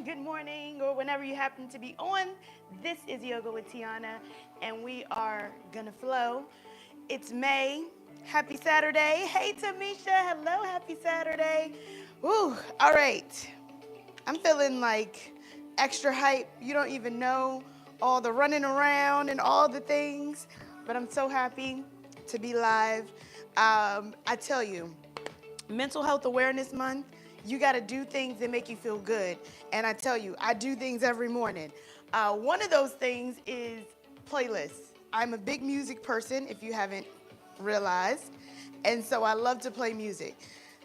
good morning, or whenever you happen to be on. This is Yoga with Tianna, and we are gonna flow. It's May. Happy Saturday. Hey, Tamisha. Hello, happy Saturday. Woo, all right. I'm feeling like extra hype. You don't even know all the running around and all the things, but I'm so happy to be live. I tell you, Mental Health Awareness Month, you got to do things that make you feel good. And I tell you, I do things every morning. One of those things is playlists. I'm a big music person, if you haven't realized. And so I love to play music.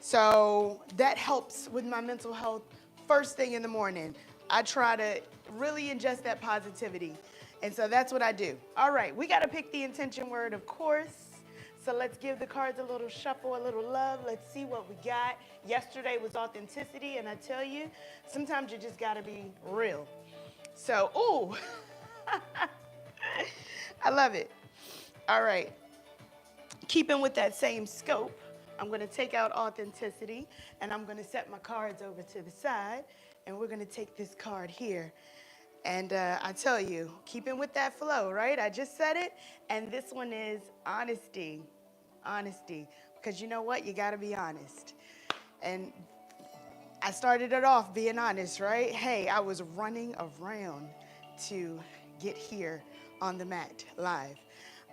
So that helps with my mental health first thing in the morning. I try to really ingest that positivity. And so that's what I do. All right, we got to pick the intention word, of course. So let's give the cards a little shuffle, a little love. Let's see what we got. Yesterday was authenticity, and I tell you, sometimes you just gotta be real. So, ooh, I love it. All right, keeping with that same scope, I'm gonna take out authenticity, and I'm gonna set my cards over to the side, and we're gonna take this card here. And I tell you, keeping with that flow, right? I just said it. And this one is honesty. Honesty. Because you know what? You got to be honest. And I started it off being honest, right? Hey, I was running around to get here on the mat live.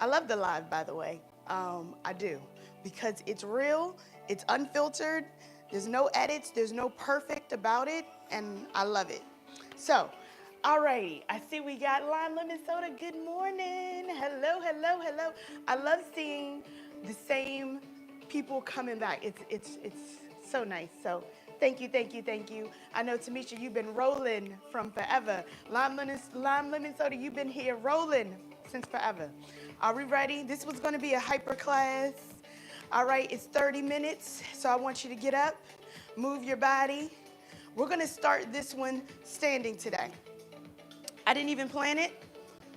I love the live, by the way. I do. Because it's real, it's unfiltered, there's no edits, there's no perfect about it, and I love it. So, alrighty, I see we got lime lemon soda. Good morning. Hello, hello, hello. I love seeing the same people coming back. It's so nice. So thank you, thank you, thank you. I know, Tamisha, you've been rolling from forever. Lime lemon soda, you've been here rolling since forever. Are we ready? This was going to be a hyper class. All right, it's 30 minutes, so I want you to get up, move your body. We're going to start this one standing today. I didn't even plan it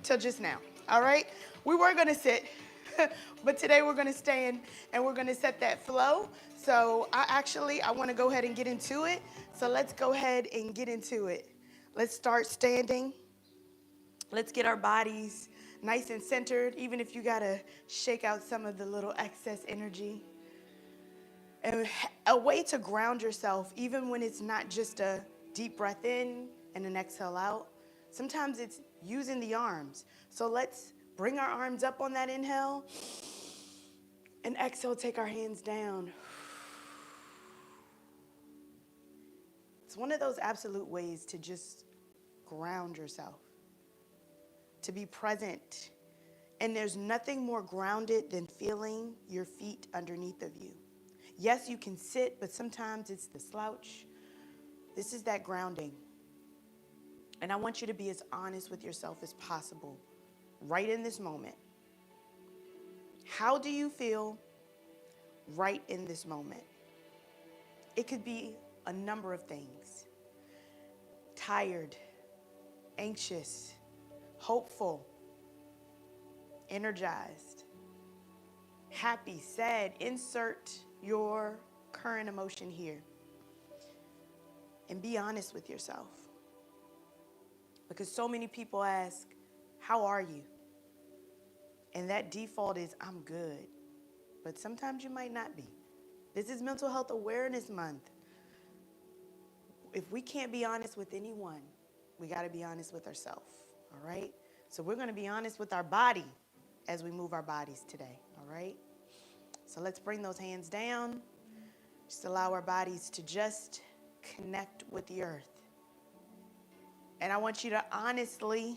till just now, all right? We were gonna sit, but today we're gonna stand and we're gonna set that flow. So I wanna go ahead and get into it. So let's go ahead and get into it. Let's start standing. Let's get our bodies nice and centered, even if you gotta shake out some of the little excess energy. And a way to ground yourself, even when it's not just a deep breath in and an exhale out. Sometimes it's using the arms. So let's bring our arms up on that inhale and exhale, take our hands down. It's one of those absolute ways to just ground yourself, to be present. And there's nothing more grounded than feeling your feet underneath of you. Yes, you can sit, but sometimes it's the slouch. This is that grounding. And I want you to be as honest with yourself as possible right in this moment. How do you feel right in this moment? It could be a number of things. Tired, anxious, hopeful, energized, happy, sad. Insert your current emotion here. And be honest with yourself. Because so many people ask, how are you? And that default is, I'm good. But sometimes you might not be. This is Mental Health Awareness Month. If we can't be honest with anyone, we got to be honest with ourselves, all right? So we're going to be honest with our body as we move our bodies today, all right? So let's bring those hands down. Just allow our bodies to just connect with the earth. And I want you to honestly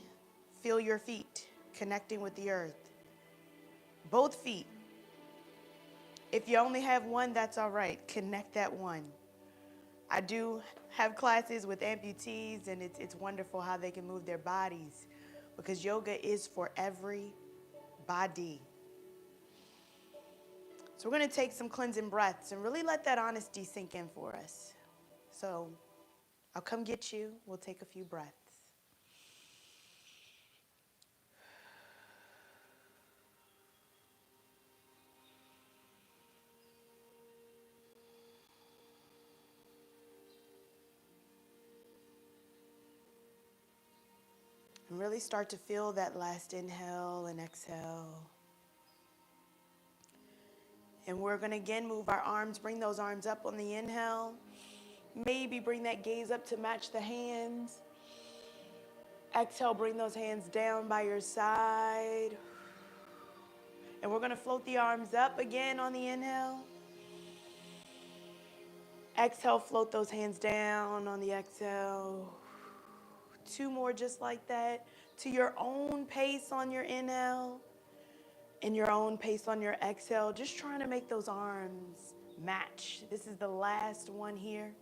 feel your feet connecting with the earth. Both feet. If you only have one, that's all right. Connect that one. I do have classes with amputees, and it's wonderful how they can move their bodies because yoga is for every body. So we're going to take some cleansing breaths and really let that honesty sink in for us. So I'll come get you. We'll take a few breaths. And really start to feel that last inhale and exhale. And we're going to again move our arms, bring those arms up on the inhale. Maybe bring that gaze up to match the hands. Exhale, bring those hands down by your side. And we're going to float the arms up again on the inhale. Exhale, float those hands down on the exhale. 2 more just like that. To your own pace on your inhale and your own pace on your exhale. Just trying to make those arms match. This is the last one here.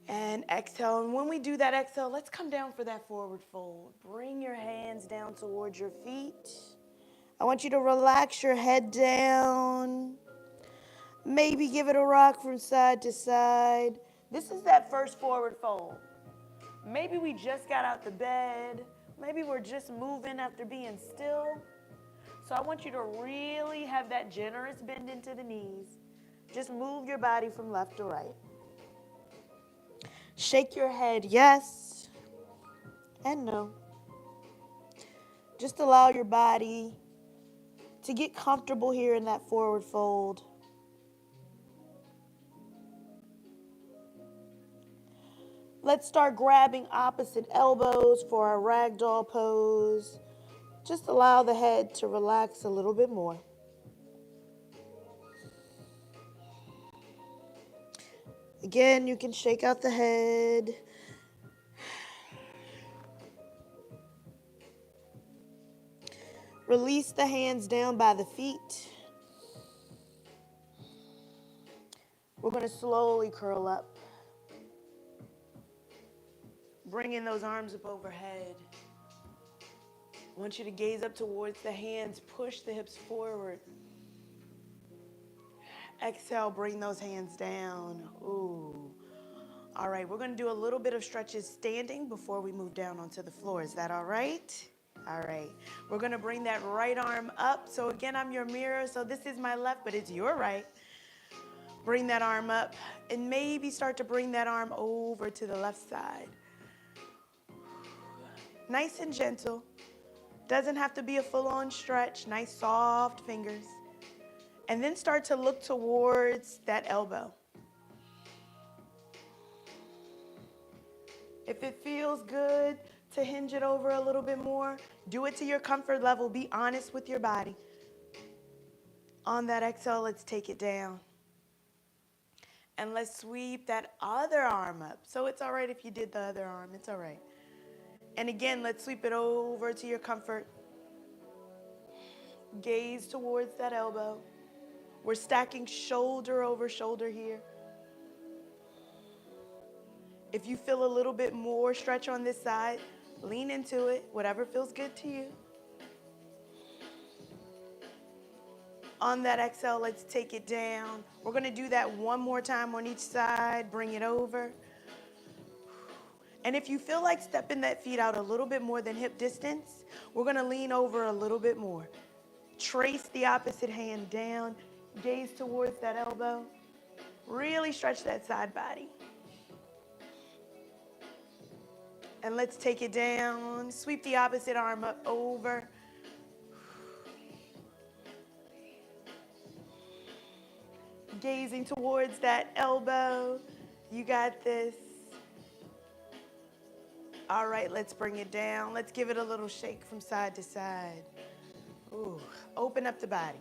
And exhale. And when we do that exhale, let's come down for that forward fold. Bring your hands down towards your feet. I want you to relax your head down. Maybe give it a rock from side to side. This is that first forward fold. Maybe we just got out the bed. Maybe we're just moving after being still. So I want you to really have that generous bend into the knees. Just move your body from left to right. Shake your head yes and no. Just allow your body to get comfortable here in that forward fold. Let's start grabbing opposite elbows for our ragdoll pose. Just allow the head to relax a little bit more. Again, you can shake out the head. Release the hands down by the feet. We're going to slowly curl up. Bringing those arms up overhead. I want you to gaze up towards the hands. Push the hips forward. Exhale, bring those hands down. Ooh. All right, we're going to do a little bit of stretches standing before we move down onto the floor. Is that all right? All right. We're going to bring that right arm up. So again, I'm your mirror. So this is my left, but it's your right. Bring that arm up and maybe start to bring that arm over to the left side. Nice and gentle. Doesn't have to be a full-on stretch. Nice soft fingers. And then start to look towards that elbow. If it feels good to hinge it over a little bit more, do it to your comfort level. Be honest with your body. On that exhale, let's take it down. And let's sweep that other arm up. So it's all right if you did the other arm. It's all right. And again, let's sweep it over to your comfort. Gaze towards that elbow. We're stacking shoulder over shoulder here. If you feel a little bit more stretch on this side, lean into it, whatever feels good to you. On that exhale, let's take it down. We're going to do that one more time on each side. Bring it over. And if you feel like stepping that feet out a little bit more than hip distance, we're going to lean over a little bit more. Trace the opposite hand down. Gaze towards that elbow. Really stretch that side body. And let's take it down. Sweep the opposite arm up over. Gazing towards that elbow. You got this. All right, let's bring it down. Let's give it a little shake from side to side. Ooh, open up the body.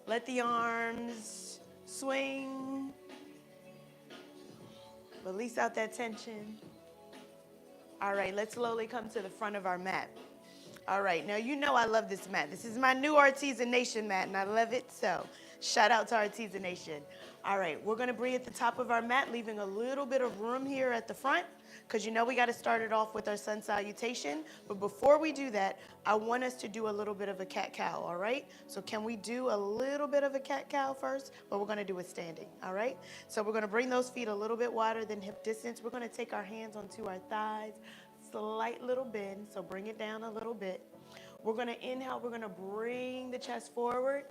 Let the arms swing. Release out that tension. All right, let's slowly come to the front of our mat. All right, now you know I love this mat. This is my new Artisan Nation mat, and I love it so. Shout out to Artisan Nation. All right, we're going to bring at the top of our mat, leaving a little bit of room here at the front, because you know we got to start it off with our sun salutation. But before we do that, I want us to do a little bit of a cat-cow, all right? So can we do a little bit of a cat-cow first? But we're going to do it standing, all right? So we're going to bring those feet a little bit wider than hip distance. We're going to take our hands onto our thighs, slight little bend, so bring it down a little bit. We're going to inhale. We're going to bring the chest forward,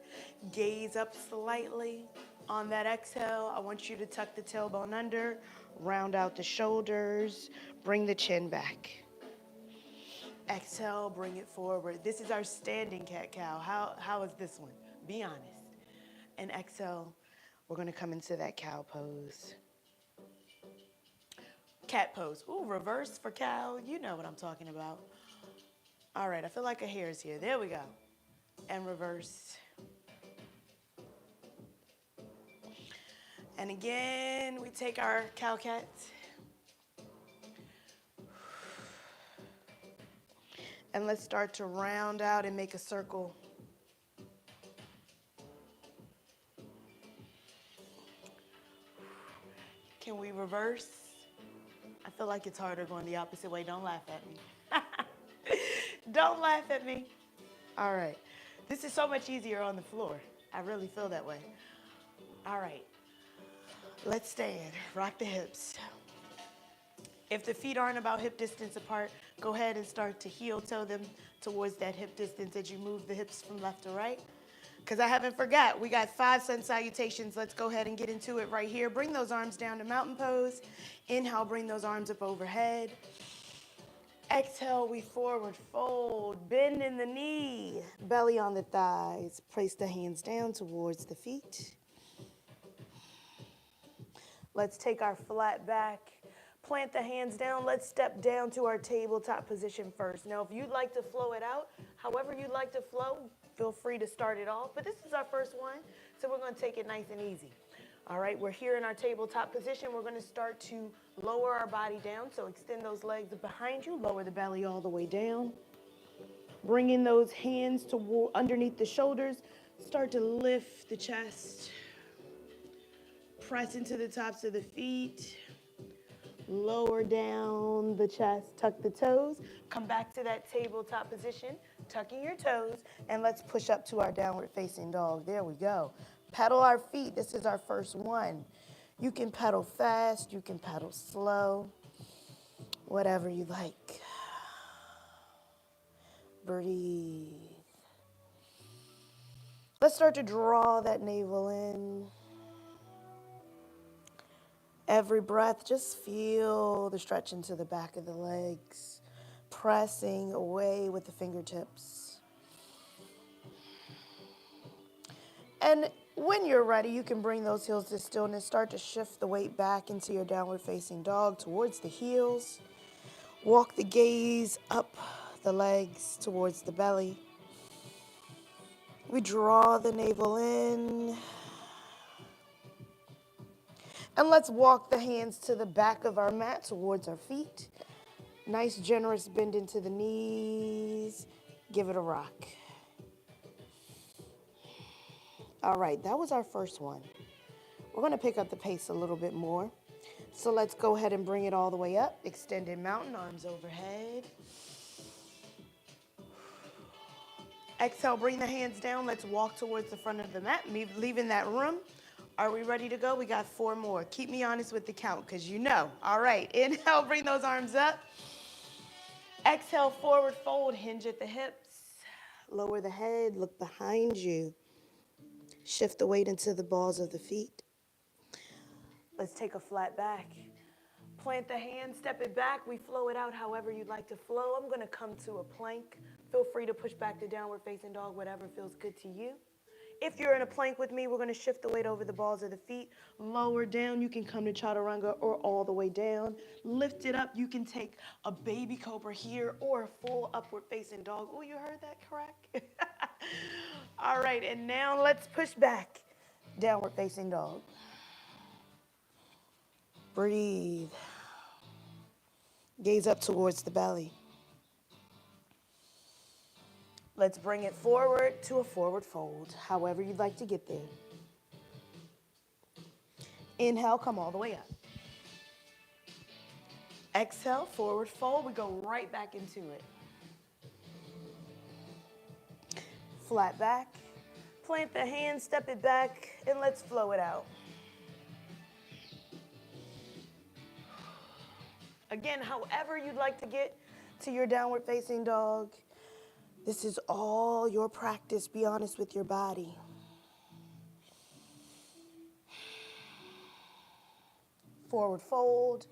gaze up slightly. On that exhale, I want you to tuck the tailbone under, round out the shoulders, bring the chin back. Exhale, bring it forward. This is our standing cat-cow. How is this one? Be honest. And exhale, we're gonna come into that cow pose. Cat pose. Ooh, reverse for cow. You know what I'm talking about. All right, I feel like a hair is here. There we go. And reverse. And again, we take our cow-cat. And let's start to round out and make a circle. Can we reverse? I feel like it's harder going the opposite way. Don't laugh at me. Don't laugh at me. All right. This is so much easier on the floor. I really feel that way. All right. Let's stand. Rock the hips. If the feet aren't about hip distance apart, go ahead and start to heel toe them towards that hip distance as you move the hips from left to right. Because I haven't forgot, we got 5 sun salutations. Let's go ahead and get into it right here. Bring those arms down to mountain pose. Inhale, bring those arms up overhead. Exhale, we forward fold, bend in the knee, belly on the thighs. Place the hands down towards the feet. Let's take our flat back. Plant the hands down. Let's step down to our tabletop position first. Now, if you'd like to flow it out, however you'd like to flow, feel free to start it off. But this is our first one, so we're going to take it nice and easy. All right, we're here in our tabletop position. We're going to start to lower our body down. So extend those legs behind you. Lower the belly all the way down. Bring in those hands to underneath the shoulders. Start to lift the chest. Press into the tops of the feet. Lower down the chest, tuck the toes, come back to that tabletop position, tucking your toes, and let's push up to our downward facing dog. There we go. Pedal our feet. This is our first one. You can pedal fast, you can pedal slow, whatever you like. Breathe. Let's start to draw that navel in. Every breath, just feel the stretch into the back of the legs, pressing away with the fingertips. And when you're ready, you can bring those heels to stillness. Start to shift the weight back into your downward facing dog towards the heels. Walk the gaze up the legs towards the belly. We draw the navel in. And let's walk the hands to the back of our mat towards our feet. Nice, generous bend into the knees. Give it a rock. All right, that was our first one. We're going to pick up the pace a little bit more. So let's go ahead and bring it all the way up. Extended mountain, arms overhead. Exhale, bring the hands down. Let's walk towards the front of the mat, leaving that room. Are we ready to go? We got 4 more. Keep me honest with the count because you know. All right, inhale, bring those arms up. Exhale, forward fold, hinge at the hips. Lower the head, look behind you. Shift the weight into the balls of the feet. Let's take a flat back. Plant the hand, step it back. We flow it out however you'd like to flow. I'm going to come to a plank. Feel free to push back to downward facing dog, whatever feels good to you. If you're in a plank with me, we're going to shift the weight over the balls of the feet. Lower down, you can come to chaturanga or all the way down. Lift it up, you can take a baby cobra here or a full upward facing dog. Oh, you heard that correct? All right, and now let's push back. Downward facing dog. Breathe. Gaze up towards the belly. Let's bring it forward to a forward fold, however you'd like to get there. Inhale, come all the way up. Exhale, forward fold. We go right back into it. Flat back. Plant the hand, step it back, and let's flow it out. Again, however you'd like to get to your downward facing dog. This is all your practice. Be honest with your body. forward fold.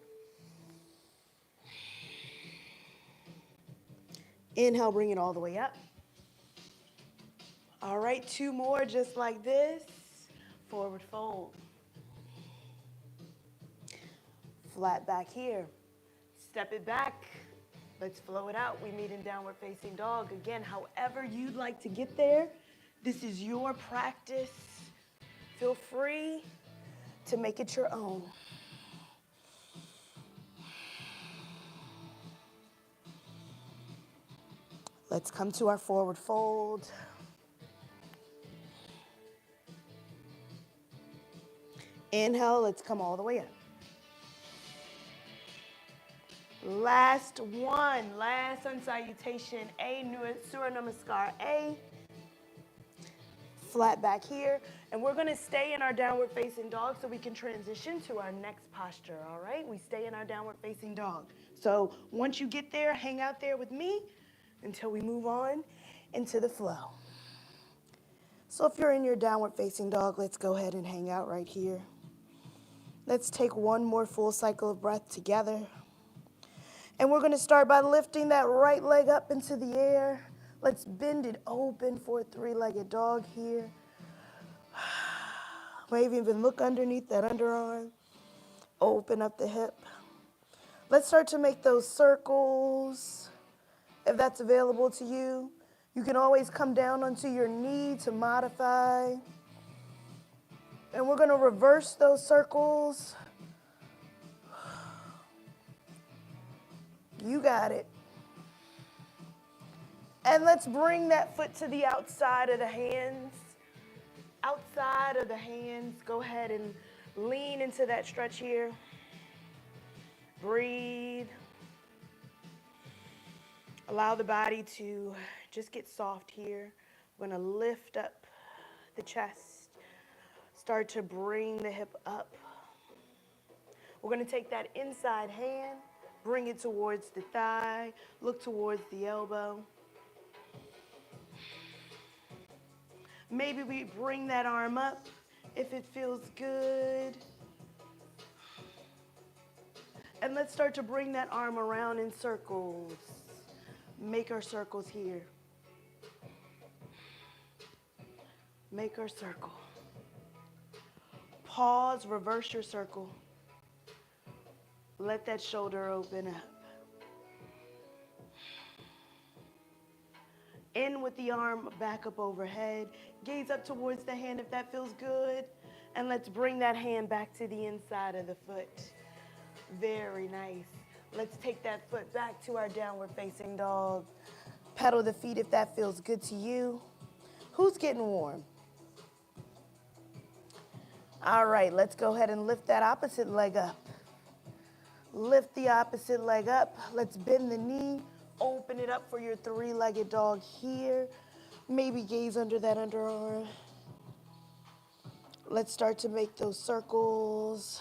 Inhale, bring it all the way up. All right, 2 more just like this. Forward fold. Flat back here. Step it back. Let's flow it out. We meet in downward facing dog. Again, however you'd like to get there, this is your practice. Feel free to make it your own. Let's come to our forward fold. Inhale, let's come all the way up. Last one, last sun salutation, Surya Namaskar, A. Flat back here. And we're gonna stay in our downward facing dog so we can transition to our next posture, all right? We stay in our downward facing dog. So once you get there, hang out there with me until we move on into the flow. So if you're in your downward facing dog, let's go ahead and hang out right here. Let's take one more full cycle of breath together. And we're going to start by lifting that right leg up into the air. Let's bend it open for a 3-legged dog here. Maybe even look underneath that underarm. Open up the hip. Let's start to make those circles, if that's available to you. You can always come down onto your knee to modify. And we're going to reverse those circles. You got it. And let's bring that foot to the outside of the hands. Outside of the hands. Go ahead and lean into that stretch here. Breathe. Allow the body to just get soft here. We're going to lift up the chest. Start to bring the hip up. We're going to take that inside hand, bring it towards the thigh, look towards the elbow. Maybe we bring that arm up if it feels good. And let's start to bring that arm around in circles. Make our circles here. Make our circle. Pause, reverse your circle. Let that shoulder open up. In with the arm back up overhead. Gaze up towards the hand if that feels good. And let's bring that hand back to the inside of the foot. Very nice. Let's take that foot back to our downward facing dog. Pedal the feet if that feels good to you. Who's getting warm? All right, let's go ahead and lift that opposite leg up. Lift the opposite leg up. Let's bend the knee. Open it up for your 3-legged dog here. Maybe gaze under that underarm. Let's start to make those circles.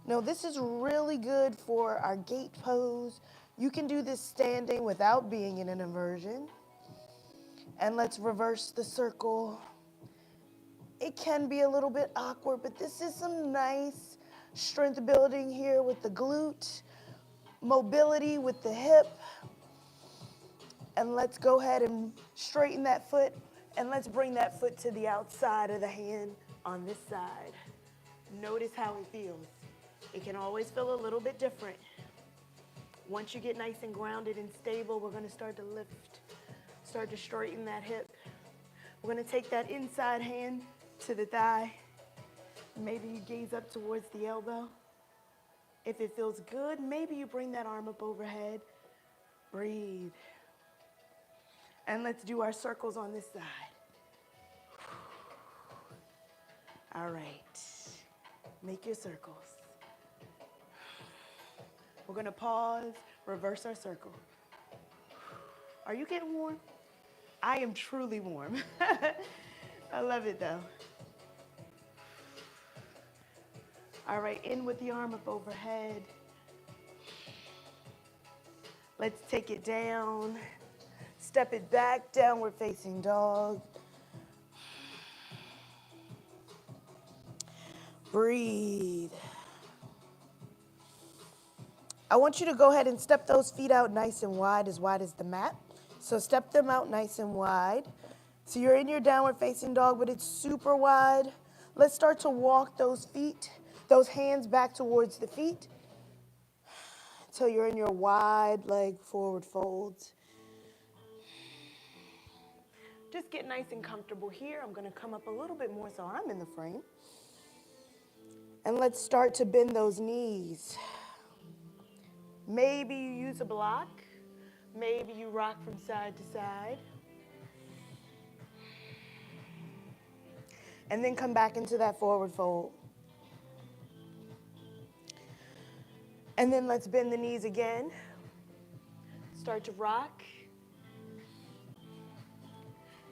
Now, this is really good for our gate pose. You can do this standing without being in an inversion. And let's reverse the circle. It can be a little bit awkward, but this is some nice strength building here with the glute, mobility with the hip. And let's go ahead and straighten that foot, and let's bring that foot to the outside of the hand on this side. Notice how it feels. It can always feel a little bit different. Once you get nice and grounded and stable, we're going to start to lift, start to straighten that hip. We're going to take that inside hand to the thigh. Maybe you gaze up towards the elbow. If it feels good, maybe you bring that arm up overhead. Breathe. And let's do our circles on this side. All right. Make your circles. We're going to pause, reverse our circle. Are you getting warm? I am truly warm. I love it though. All right, in with the arm up overhead. Let's take it down. Step it back, downward facing dog. Breathe. I want you to go ahead and step those feet out nice and wide as the mat. So step them out nice and wide. So you're in your downward facing dog, but it's super wide. Let's start to walk those feet, those hands back towards the feet until you're in your wide leg forward folds. Just get nice and comfortable here. I'm going to come up a little bit more so I'm in the frame. And let's start to bend those knees. Maybe you use a block. Maybe you rock from side to side. And then come back into that forward fold. And then let's bend the knees again. Start to rock.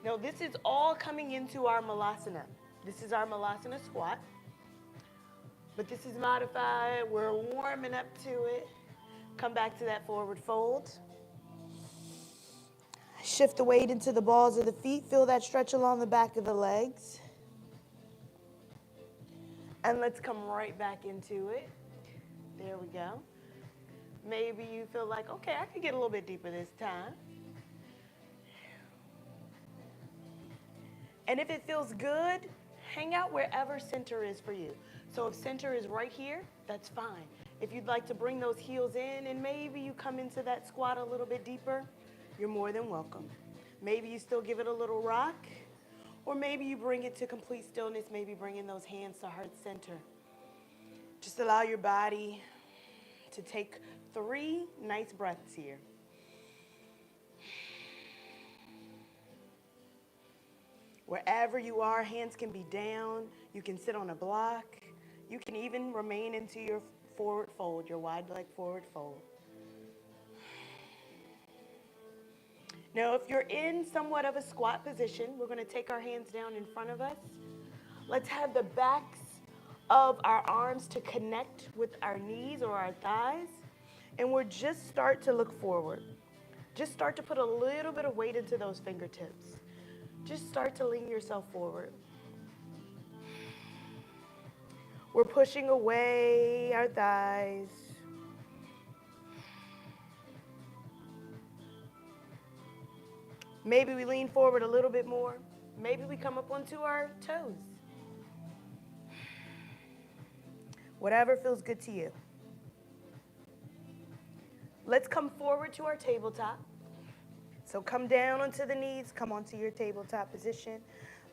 Now this is all coming into our malasana. This is our malasana squat. But this is modified. We're warming up to it. Come back to that forward fold. Shift the weight into the balls of the feet. Feel that stretch along the back of the legs. And let's come right back into it. There we go. Maybe you feel like, okay, I could get a little bit deeper this time. And if it feels good, hang out wherever center is for you. So if center is right here, that's fine. If you'd like to bring those heels in and maybe you come into that squat a little bit deeper, you're more than welcome. Maybe you still give it a little rock, or maybe you bring it to complete stillness, maybe bringing those hands to heart center. Just allow your body to take 3 nice breaths here. Wherever you are, hands can be down. You can sit on a block. You can even remain into your forward fold, your wide leg forward fold. Now, if you're in somewhat of a squat position, we're going to take our hands down in front of us. Let's have the backs of our arms to connect with our knees or our thighs. And we'll just start to look forward. Just start to put a little bit of weight into those fingertips. Just start to lean yourself forward. We're pushing away our thighs. Maybe we lean forward a little bit more. Maybe we come up onto our toes. Whatever feels good to you. Let's come forward to our tabletop. So come down onto the knees, come onto your tabletop position.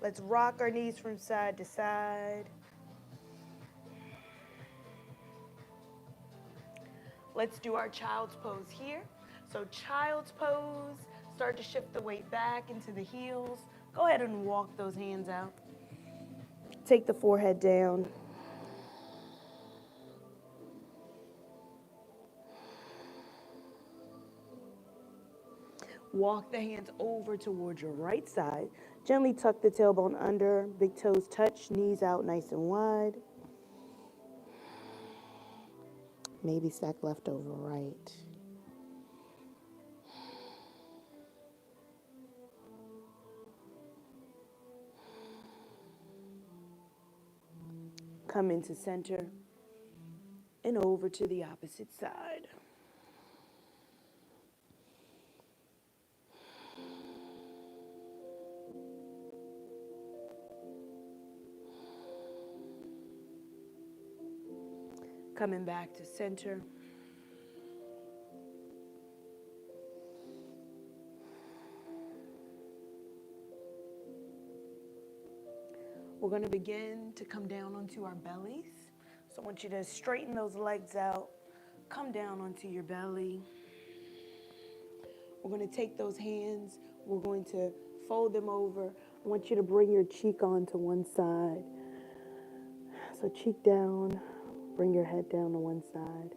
Let's rock our knees from side to side. Let's do our child's pose here. So child's pose, start to shift the weight back into the heels. Go ahead and walk those hands out. Take the forehead down. Walk the hands over towards your right side. Gently tuck the tailbone under, big toes touch, knees out nice and wide. Maybe stack left over right. Come into center and over to the opposite side. Coming back to center. We're going to begin to come down onto our bellies. So I want you to straighten those legs out. Come down onto your belly. We're going to take those hands. We're going to fold them over. I want you to bring your cheek onto one side. So cheek down. Bring your head down to one side.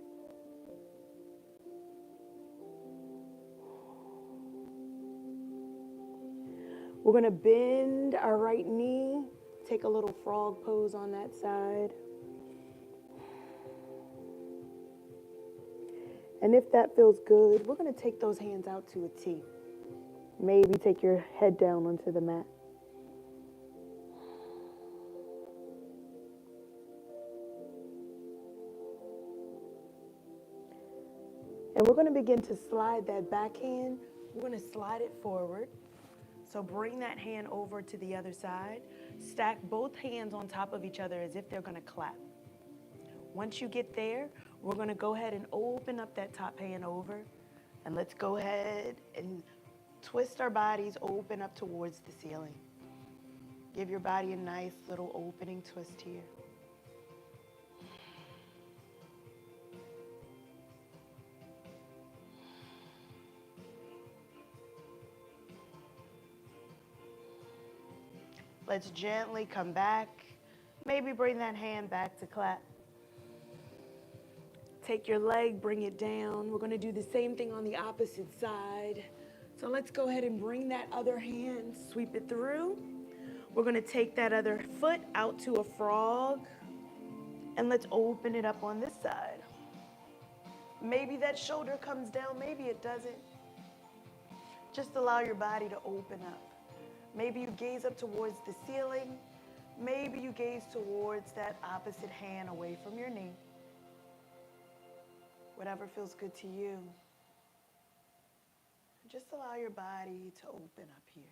We're going to bend our right knee. Take a little frog pose on that side. And if that feels good, we're going to take those hands out to a T. Maybe take your head down onto the mat. And we're going to begin to slide that backhand. We're going to slide it forward. So bring that hand over to the other side. Stack both hands on top of each other as if they're going to clap. Once you get there, we're going to go ahead and open up that top hand over. And let's go ahead and twist our bodies open up towards the ceiling. Give your body a nice little opening twist here. Let's gently come back. Maybe bring that hand back to clap. Take your leg, bring it down. We're going to do the same thing on the opposite side. So let's go ahead and bring that other hand, sweep it through. We're going to take that other foot out to a frog. And let's open it up on this side. Maybe that shoulder comes down, maybe it doesn't. Just allow your body to open up. Maybe you gaze up towards the ceiling. Maybe you gaze towards that opposite hand away from your knee. Whatever feels good to you. Just allow your body to open up here.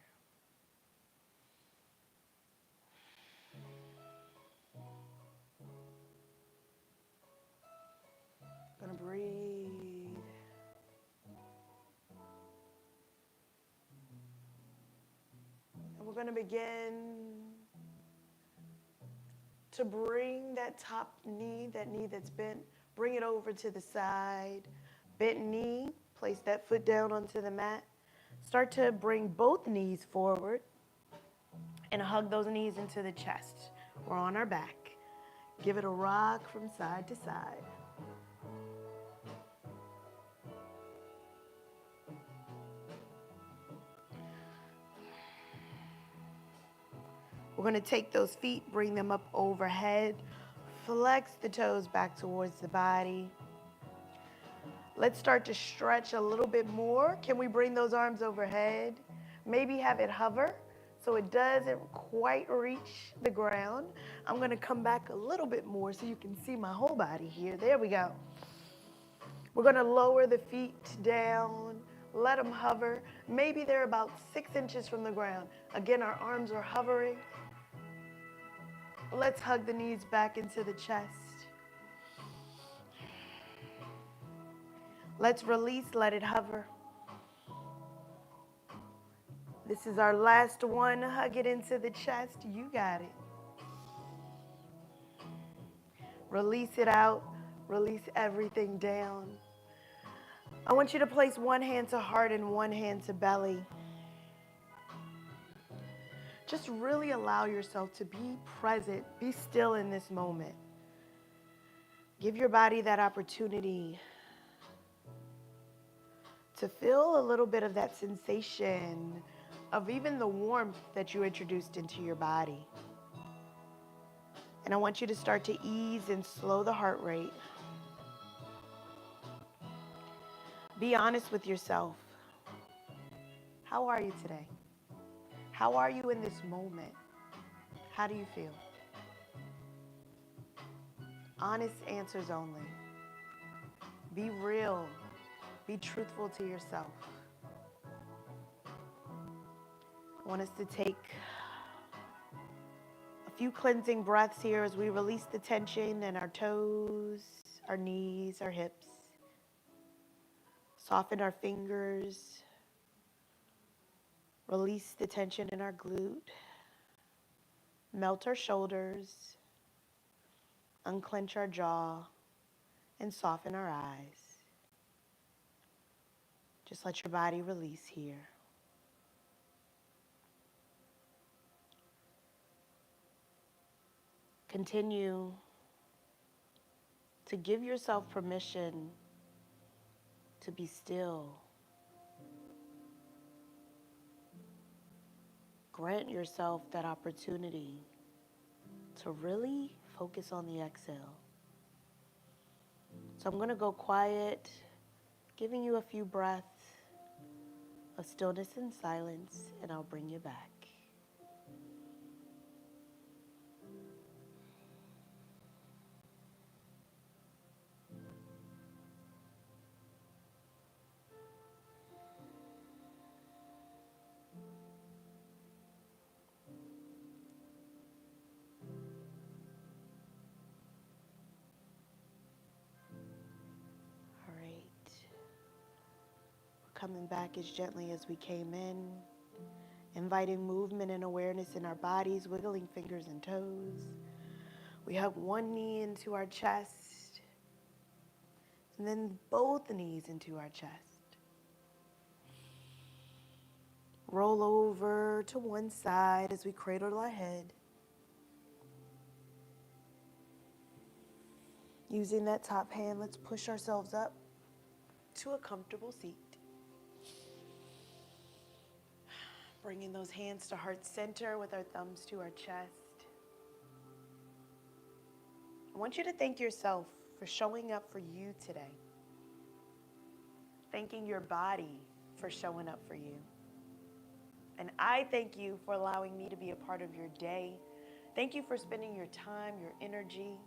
Gonna breathe. And we're gonna begin to bring that top knee, that knee that's bent, bring it over to the side. Bent knee, place that foot down onto the mat. Start to bring both knees forward and hug those knees into the chest. We're on our back. Give it a rock from side to side. We're going to take those feet, bring them up overhead. Flex the toes back towards the body. Let's start to stretch a little bit more. Can we bring those arms overhead? Maybe have it hover so it doesn't quite reach the ground. I'm going to come back a little bit more so you can see my whole body here. There we go. We're going to lower the feet down. Let them hover. Maybe they're about 6 inches from the ground. Again, our arms are hovering. Let's hug the knees back into the chest. Let's release, let it hover. This is our last one. Hug it into the chest. You got it. Release it out. Release everything down. I want you to place one hand to heart and one hand to belly. Just really allow yourself to be present. Be still in this moment. Give your body that opportunity to feel a little bit of that sensation of even the warmth that you introduced into your body. And I want you to start to ease and slow the heart rate. Be honest with yourself. How are you today? How are you in this moment? How do you feel? Honest answers only. Be real. Be truthful to yourself. I want us to take a few cleansing breaths here as we release the tension in our toes, our knees, our hips. Soften our fingers. Release the tension in our glute. Melt our shoulders. Unclench our jaw. And soften our eyes. Just let your body release here. Continue to give yourself permission to be still. Grant yourself that opportunity to really focus on the exhale. So I'm going to go quiet, giving you a few breaths of stillness and silence, and I'll bring you back. coming back as gently as we came in, inviting movement and awareness in our bodies, wiggling fingers and toes. We hug one knee into our chest, and then both knees into our chest. Roll over to one side as we cradle our head. Using that top hand, let's push ourselves up to a comfortable seat. Bringing those hands to heart center with our thumbs to our chest. I want you to thank yourself for showing up for you today. Thanking your body for showing up for you. And I thank you for allowing me to be a part of your day. Thank you for spending your time, your energy,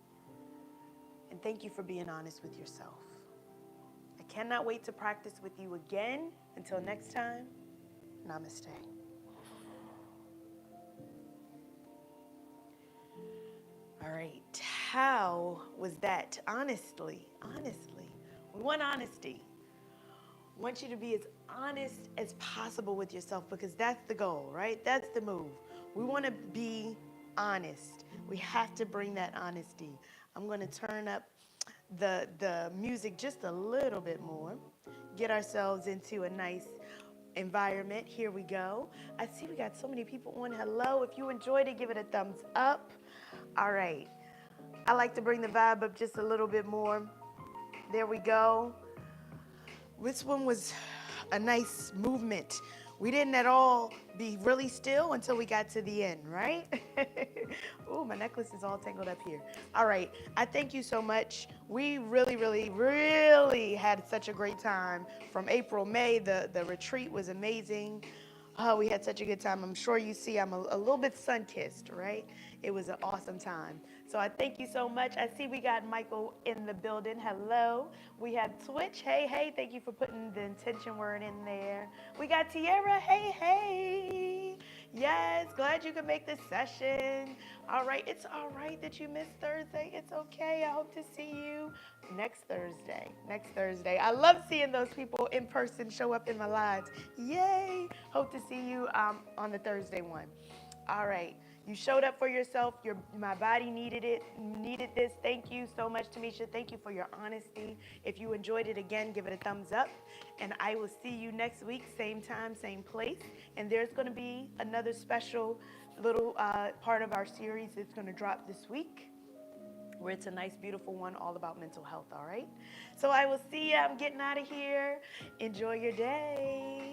and thank you for being honest with yourself. I cannot wait to practice with you again. Until next time, namaste. All right, how was that? Honestly, we want honesty. I want you to be as honest as possible with yourself because that's the goal, right? That's the move. We want to be honest. We have to bring that honesty. I'm going to turn up the music just a little bit more, get ourselves into a nice environment. Here we go. I see we got so many people on. Hello. If you enjoyed it, give it a thumbs up. All right. I like to bring the vibe up just a little bit more. There we go. This one was a nice movement. We didn't at all be really still until we got to the end, right? Oh, my necklace is all tangled up here. All right. I thank you so much. We really had such a great time from April, May. The retreat was amazing. Oh, we had such a good time. I'm sure you see I'm a little bit sun-kissed, right? It was an awesome time. So I thank you so much. I see we got Michael in the building. Hello. We have Twitch. Hey. Thank you for putting the intention word in there. We got Tierra. Hey. Yes, glad you could make this session. All right. It's all right that you missed Thursday. It's okay. I hope to see you next Thursday. I love seeing those people in person show up in my lives. Yay. Hope to see you on the Thursday one. All right. You showed up for yourself. My body needed this. Thank you so much, Tamisha. Thank you for your honesty. If you enjoyed it again, give it a thumbs up. And I will see you next week, same time, same place. And there's going to be another special little part of our series that's going to drop this week, where it's a nice, beautiful one all about mental health, all right? So I will see you. I'm getting out of here. Enjoy your day.